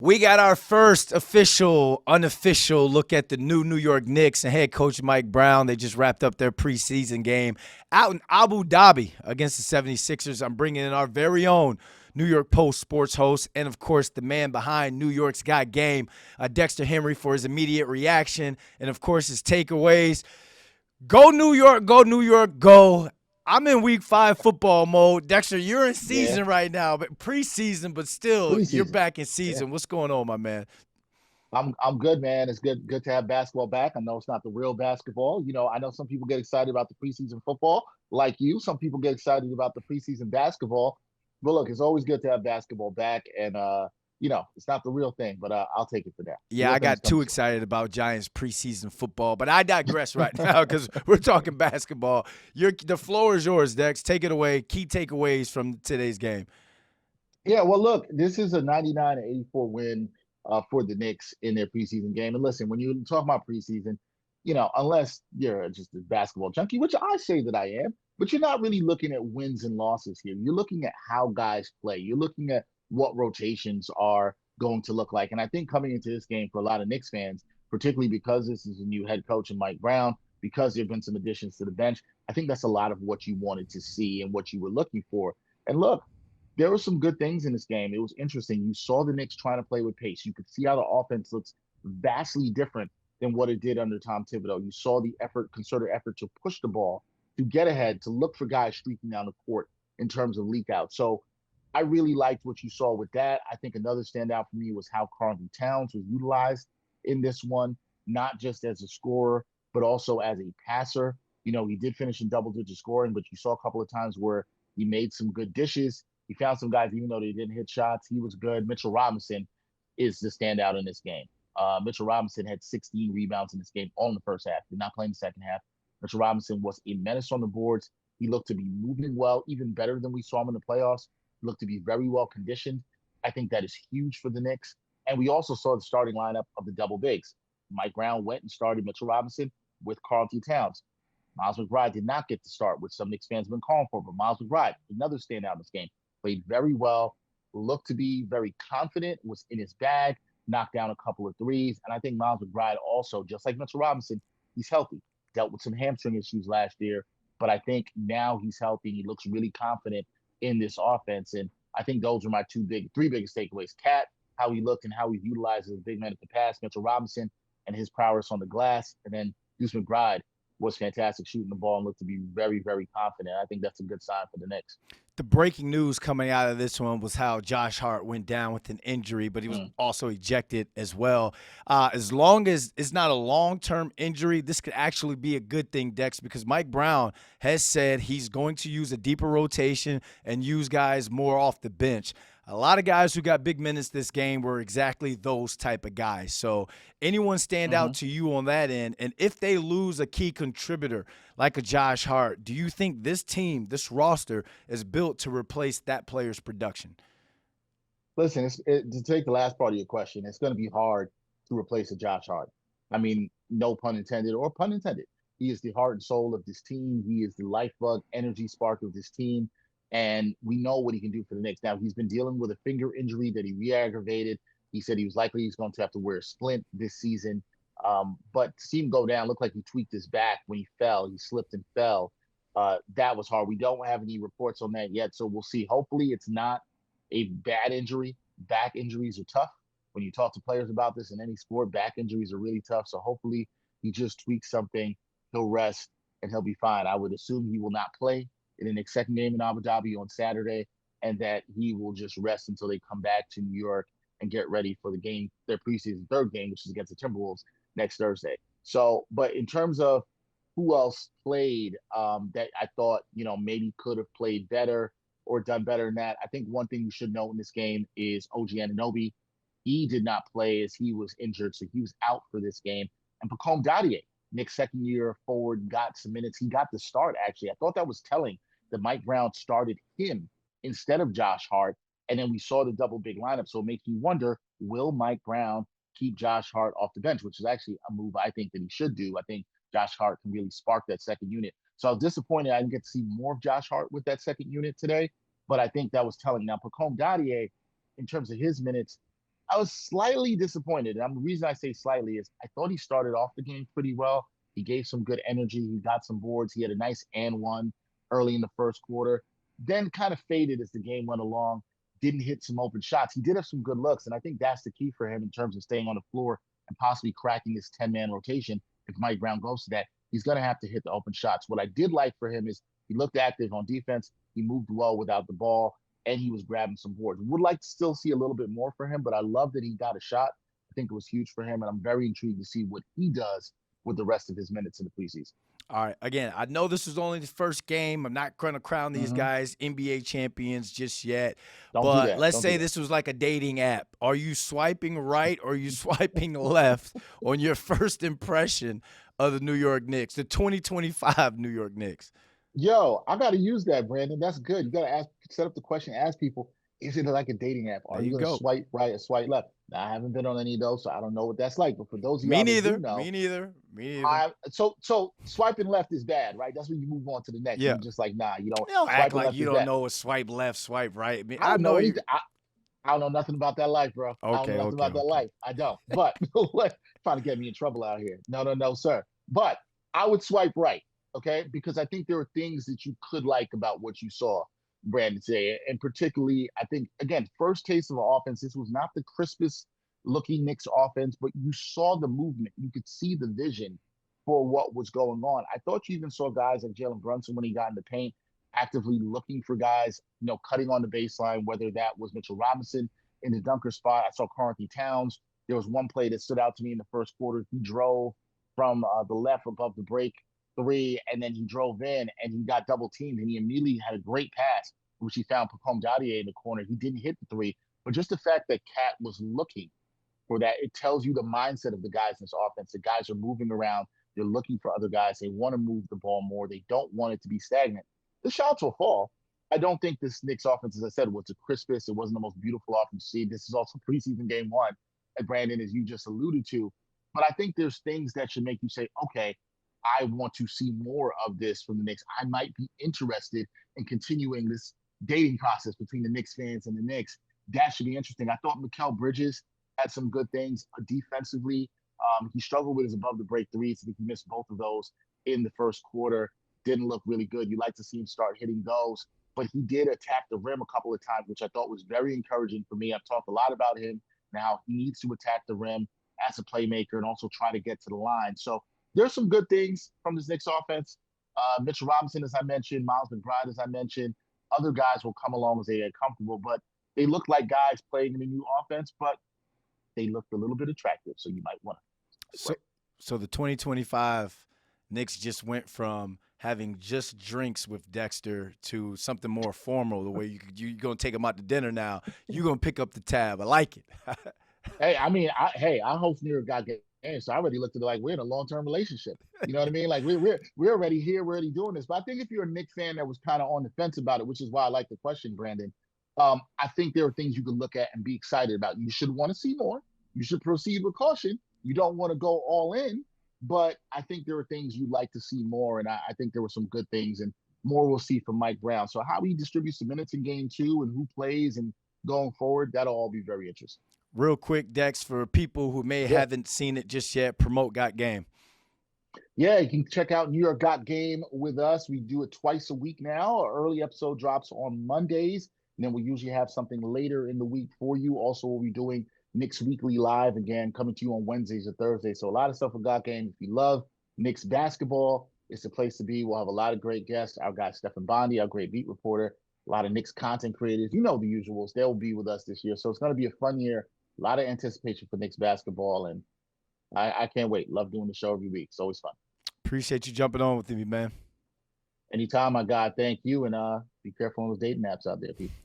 We got our first official, unofficial look at the New York Knicks and head coach Mike Brown. They just wrapped up their preseason game out in Abu Dhabi against the 76ers. I'm bringing in our very own New York Post sports host and, of course, the man behind New York's Got Game, Dexter Henry, for his immediate reaction and, of course, his takeaways. Go New York, go New York, go. I'm in week 5 football mode. Dexter, you're in Yeah, season right now, but preseason, but still, you're preseason. back in Yeah, season. What's going on, my man? I'm good, man. It's good to have basketball back. I know it's not the real basketball. I know some people get excited about the preseason football, like you. Some people get excited about the preseason basketball. But look, it's always good to have basketball back, and it's not the real thing, but I'll take it for that. The Yeah, real I thing is got coming too soon. excited about Giants preseason football, but I digress right now because we're talking basketball. The floor is yours, Dex. Take it away. Key takeaways from today's game. Yeah, well, look, this is a 99-84 win for the Knicks in their preseason game. And listen, when you talk about preseason, unless you're just a basketball junkie, which I say that I am, but you're not really looking at wins and losses here. You're looking at how guys play. You're looking at what rotations are going to look like. And I think coming into this game for a lot of Knicks fans, particularly because this is a new head coach and Mike Brown, because there have been some additions to the bench, I think that's a lot of what you wanted to see and what you were looking for. And look, there were some good things in this game. It was interesting. You saw the Knicks trying to play with pace. You could see how the offense looks vastly different than what it did under Tom Thibodeau. You saw the effort, concerted effort to push the ball, to get ahead, to look for guys streaking down the court in terms of leak out. So I really liked what you saw with that. I think another standout for me was how Carlton Towns was utilized in this one, not just as a scorer, but also as a passer. He did finish in double digit scoring, but you saw a couple of times where he made some good dishes. He found some guys, even though they didn't hit shots, he was good. Mitchell Robinson is the standout in this game. Mitchell Robinson had 16 rebounds in this game, all in the first half. Did not play in the second half. Mitchell Robinson was a menace on the boards. He looked to be moving well, even better than we saw him in the playoffs. He looked to be very well conditioned. I think that is huge for the Knicks. And we also saw the starting lineup of the double bigs. Mike Brown went and started Mitchell Robinson with Carlton Towns. Miles McBride did not get to start, which some Knicks fans have been calling for, but Miles McBride, another standout in this game, played very well, looked to be very confident, was in his bag, knocked down a couple of threes. And I think Miles McBride also, just like Mitchell Robinson, he's healthy. Dealt with some hamstring issues last year, but I think now he's healthy. He looks really confident in this offense. And I think those are my three biggest takeaways. Cat, how he looked and how he utilized his big man at the pass, Mitchell Robinson, and his prowess on the glass. And then Deuce McBride was fantastic shooting the ball and looked to be very, very confident. I think that's a good sign for the Knicks. The breaking news coming out of this one was how Josh Hart went down with an injury, but he was Mm. also ejected as well. As long as it's not a long term injury, this could actually be a good thing, Dex, because Mike Brown has said he's going to use a deeper rotation and use guys more off the bench. A lot of guys who got big minutes this game were exactly those type of guys. So, anyone stand out Mm-hmm. to you on that end? And if they lose a key contributor like a Josh Hart, do you think this team, this roster, is built to replace that player's production? Listen, to take the last part of your question, it's going to be hard to replace a Josh Hart. I mean, no pun intended or pun intended. He is the heart and soul of this team. He is the lifeblood, energy spark of this team. And we know what he can do for the Knicks. Now, he's been dealing with a finger injury that he re aggravated. He said he's going to have to wear a splint this season. But to see him go down, looked like he tweaked his back when he fell. He slipped and fell. That was hard. We don't have any reports on that yet. So we'll see. Hopefully, it's not a bad injury. Back injuries are tough. When you talk to players about this in any sport, back injuries are really tough. So hopefully he just tweaks something, he'll rest, and he'll be fine. I would assume he will not play in the next second game in Abu Dhabi on Saturday, and that he will just rest until they come back to New York and get ready for the game, their preseason third game, which is against the Timberwolves next Thursday. So, but in terms of who else played that I thought, maybe could have played better or done better than that. I think one thing you should know in this game is OG Anunoby. He did not play as he was injured, so he was out for this game. And Pacome Dadier, Nick's second year forward, got some minutes. He got the start, actually. I thought that was telling that Mike Brown started him instead of Josh Hart. And then we saw the double big lineup. So it makes me wonder, will Mike Brown keep Josh Hart off the bench, which is actually a move I think that he should do. I think Josh Hart can really spark that second unit. So I was disappointed I didn't get to see more of Josh Hart with that second unit today, but I think that was telling. Now, Pacome Dadier, in terms of his minutes, I was slightly disappointed. And the reason I say slightly is I thought he started off the game pretty well. He gave some good energy. He got some boards. He had a nice and one early in the first quarter. Then kind of faded as the game went along. Didn't hit some open shots. He did have some good looks, and I think that's the key for him in terms of staying on the floor and possibly cracking his 10-man rotation. If Mike Brown goes to that, he's going to have to hit the open shots. What I did like for him is he looked active on defense. He moved well without the ball, and he was grabbing some boards. Would like to still see a little bit more for him, but I love that he got a shot. I think it was huge for him, and I'm very intrigued to see what he does with the rest of his minutes in the preseason. All right. Again, I know this was only the first game. I'm not going to crown these guys NBA champions just yet. Don't do But that. let's Don't say do this was like a dating app. Are you swiping right or are you swiping left on your first impression of the New York Knicks, the 2025 New York Knicks? Yo, I got to use that, Brandon. That's good. You got to set up the question, ask people, is it like a dating app? Are There you you going to go. swipe right or swipe left? Now, I haven't been on any of those, so I don't know what that's like. But for those of Me y'all that neither. do know, Me neither. Me neither. so swiping left is bad, right? That's when you move on to the next. Yeah. You're just like, nah, you don't. You don't act Swiping like left you is don't bad. know what swipe left, swipe right. I mean, I I don't know know you. anything. I don't know nothing about that life, bro. I don't know nothing about that life. I don't. But trying to get me in trouble out here. No, sir. But I would swipe right, okay? Because I think there are things that you could like about what you saw Brandon today. And particularly, I think, again, first taste of an offense, this was not the crispest looking Knicks offense, but you saw the movement. You could see the vision for what was going on. I thought you even saw guys like Jalen Brunson when he got in the paint, actively looking for guys, cutting on the baseline, whether that was Mitchell Robinson in the dunker spot. I saw Karl Anthony Towns. There was one play that stood out to me in the first quarter. He drove from the left above the break three, and then he drove in and he got double teamed, and he immediately had a great pass, which he found Pacome Dadier in the corner. He didn't hit the three, but just the fact that Cat was looking for that, it tells you the mindset of the guys in this offense. The guys are moving around. They're looking for other guys. They want to move the ball more. They don't want it to be stagnant. The shots will fall. I don't think this Knicks offense, as I said, was the crispest. It wasn't the most beautiful offense to see. This is also preseason game one, and Brandon, as you just alluded to. But I think there's things that should make you say, okay, I want to see more of this from the Knicks. I might be interested in continuing this dating process between the Knicks fans and the Knicks. That should be interesting. I thought Mikal Bridges had some good things defensively. He struggled with his above the break threes. I think he missed both of those in the first quarter. Didn't look really good. You'd like to see him start hitting those. But he did attack the rim a couple of times, which I thought was very encouraging for me. I've talked a lot about him. Now he needs to attack the rim as a playmaker and also try to get to the line. So there's some good things from this Knicks offense. Mitchell Robinson, as I mentioned, Miles McBride, as I mentioned. Other guys will come along as they get comfortable, but they look like guys playing in a new offense, but they looked a little bit attractive, so you might want to. So the 2025 Knicks just went from having just drinks with Dexter to something more formal, the way you're going to take him out to dinner now. You're going to pick up the tab. I like it. Hey, I mean, I host New York got games, so I already looked at it like we're in a long-term relationship. You know what I mean? Like we're already here, we're already doing this. But I think if you're a Knicks fan that was kind of on the fence about it, which is why I like the question, Brandon, I think there are things you can look at and be excited about. You should want to see more. You should proceed with caution. You don't want to go all in, but I think there are things you'd like to see more, and I think there were some good things, and more we'll see from Mike Brown. So how he distributes the minutes in game two and who plays and going forward, that'll all be very interesting. Real quick, Dex, for people who haven't seen it just yet, promote Got Game. Yeah, you can check out New York Got Game with us. We do it twice a week now. Our early episode drops on Mondays, and then we usually have something later in the week for you. Also, we'll be doing Knicks Weekly Live again, coming to you on Wednesdays or Thursdays. So a lot of stuff with Got Game. If you love Knicks basketball, it's the place to be. We'll have a lot of great guests. Our guy Stephen Bondi, our great beat reporter, a lot of Knicks content creators. You know the usuals. They'll be with us this year. So it's going to be a fun year. A lot of anticipation for Knicks basketball, and I can't wait. Love doing the show every week. It's always fun. Appreciate you jumping on with me, man. Anytime, my guy. Thank you, and be careful on those dating apps out there, people.